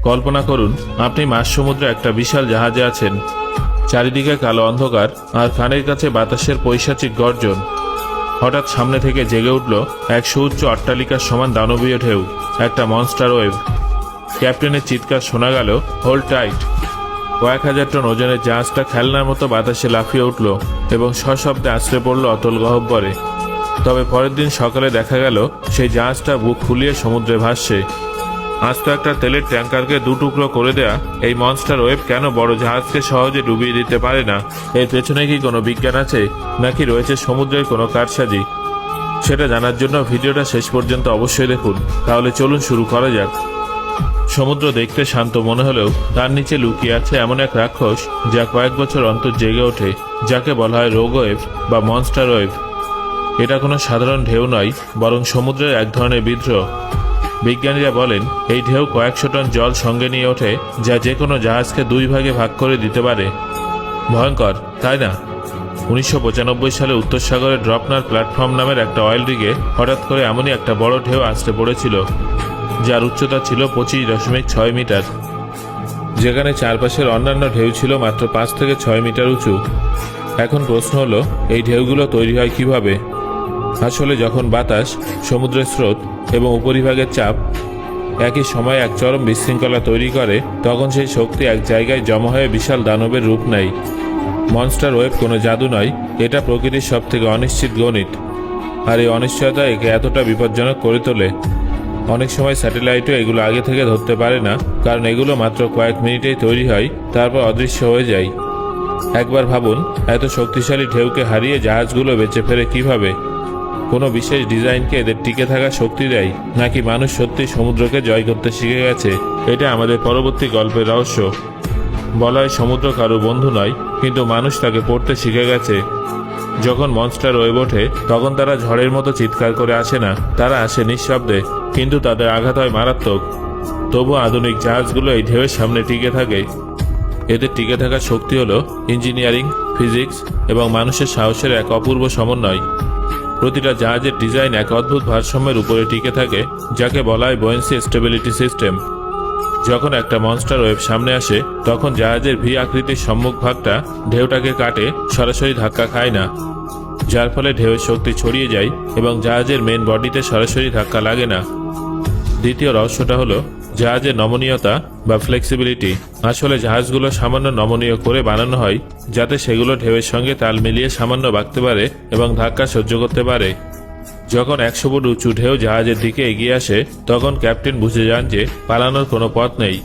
কল্পনা করুন আপনি মাঝ সমুদ্রে একটা বিশাল জাহাজে আছেন। চারিদিকে কালো অন্ধকার আর কানের কাছে বাতাসের পৈশাচিক গর্জন। হঠাৎ সামনে থেকে জেগে উঠল এক সুউচ্চ অট্টালিকার সমান দানবীয় ঢেউ, একটা মনস্টার ওয়েভ। ক্যাপ্টেনের চিৎকার শোনা গেল, হোল্ড টাইট। কয়েক হাজার টন ওজনের জাহাজটা খেলনার মতো বাতাসে লাফিয়ে উঠল এবং সশব্দে আছড়ে পড়ল অতল গহ্বরে। তবে পরের দিন সকালে দেখা গেল সেই জাহাজটা বুক ফুলিয়ে সমুদ্রে ভাসছে। আজ তো একটা তেলের ট্যাঙ্কারকে দুটুকরো করে দেয়া এই মনস্টার ওয়েভ কেন বড় জাহাজকে সহজে ডুবিয়ে দিতে পারে না? এর পেছনে কি কোনো বিজ্ঞান আছে, নাকি রয়েছে সমুদ্রের কোনো কারসাজি? সেটা জানার জন্য ভিডিওটা শেষ পর্যন্ত অবশ্যই দেখুন। তাহলে চলুন শুরু করা যাক। সমুদ্র দেখতে শান্ত মনে হলেও তার নিচে লুকিয়ে আছে এমন এক রাক্ষস যা কয়েক বছর অন্তর জেগে ওঠে, যাকে বলা হয় রোগ ওয়েভ বা মনস্টার ওয়েভ। এটা কোনো সাধারণ ঢেউ নয়, বরং সমুদ্রের এক ধরনের বিদ্রোহ। বিজ্ঞানীরা বলেন এই ঢেউ কয়েকশো টন জল সঙ্গে নিয়ে ওঠে, যা যে কোনো জাহাজকে দুই ভাগে ভাগ করে দিতে পারে। ভয়ঙ্কর, তাই না? 1995 সালে উত্তর সাগরে ড্রপনার প্ল্যাটফর্ম নামের একটা অয়েল রিগে হঠাৎ করে এমনই একটা বড় ঢেউ আসতে পড়েছিল, যার উচ্চতা ছিল 25.6 মিটার, যেখানে চারপাশের অন্যান্য ঢেউ ছিল মাত্র 5 থেকে 6 মিটার উঁচু। এখন প্রশ্ন হলো, এই ঢেউগুলো তৈরি হয় কিভাবে? আসলে যখন বাতাস, সমুদ্রের স্রোত এবং উপরিভাগের চাপ একই সময়ে এক চরম বিশৃঙ্খলা তৈরি করে, তখন সেই শক্তি এক জায়গায় জমা হয়ে বিশাল দানবের রূপ নেয়। মনস্টার ওয়েভ কোনো জাদু নয়, এটা প্রকৃতির সবথেকে অনিশ্চিত গণিত। আর এই অনিশ্চয়তা একে এতটা বিপজ্জনক করে তোলে। অনেক সময় স্যাটেলাইটও এগুলো আগে থেকে ধরতে পারে না, কারণ এগুলো মাত্র কয়েক মিনিটেই তৈরি হয়, তারপর অদৃশ্য হয়ে যায়। একবার ভাবুন, এত শক্তিশালী ঢেউকে হারিয়ে জাহাজগুলো বেঁচে ফেরে কিভাবে? কোনো বিশেষ ডিজাইনকে এদের টিকে থাকা শক্তি দেয়, নাকি মানুষ সত্যি সমুদ্রকে জয় করতে শিখে গেছে? এটা আমাদের পরবর্তী গল্পের রহস্য। বলা হয় সমুদ্র কারো বন্ধু নয়, কিন্তু মানুষ তাকে পড়তে শিখে গেছে। যখন মনস্টার ওয়েভ ওঠে তখন তারা ঝড়ের মতো চিৎকার করে আসে না, তারা আসে নিঃশব্দে, কিন্তু তাদের আঘাত হয় মারাত্মক। তবু আধুনিক জাহাজগুলো এই ঢেউয়ের সামনে টিকে থাকে। এদের টিকে থাকার শক্তি হলো ইঞ্জিনিয়ারিং, ফিজিক্স এবং মানুষের সাহসের এক অপূর্ব সমন্বয়। প্রতিটা জাহাজের ডিজাইন এক অদ্ভুত ভারসাম্যের উপরে টিকে থাকে, যাকে বলা হয় বুয়েন্সি স্টেবিলিটি সিস্টেম। যখন একটা মনস্টার ওয়েভ সামনে আসে তখন জাহাজের ভি আকৃতির সম্মুখ ভাগটা ঢেউটাকে কাটে, সরাসরি ধাক্কা খায় না, যার ফলে ঢেউয়ের শক্তি ছড়িয়ে যায় এবং জাহাজের মেন বডিতে সরাসরি ধাক্কা লাগে না। দ্বিতীয় রহস্যটা হলো জাহাজের নমনীয়তা বা ফ্লেক্সিবিলিটি। আসলে জাহাজগুলো সামান্য নমনীয় করে বানানো হয়, যাতে সেগুলো ঢেউয়ের সঙ্গে তাল মিলিয়ে সামান্য বাঁকতে পারে এবং ধাক্কা সহ্য করতে পারে। যখন 100 ফুট উঁচু ঢেউ জাহাজের দিকে এগিয়ে আসে তখন ক্যাপ্টেন বুঝে যান যে পালানোর কোনো পথ নেই।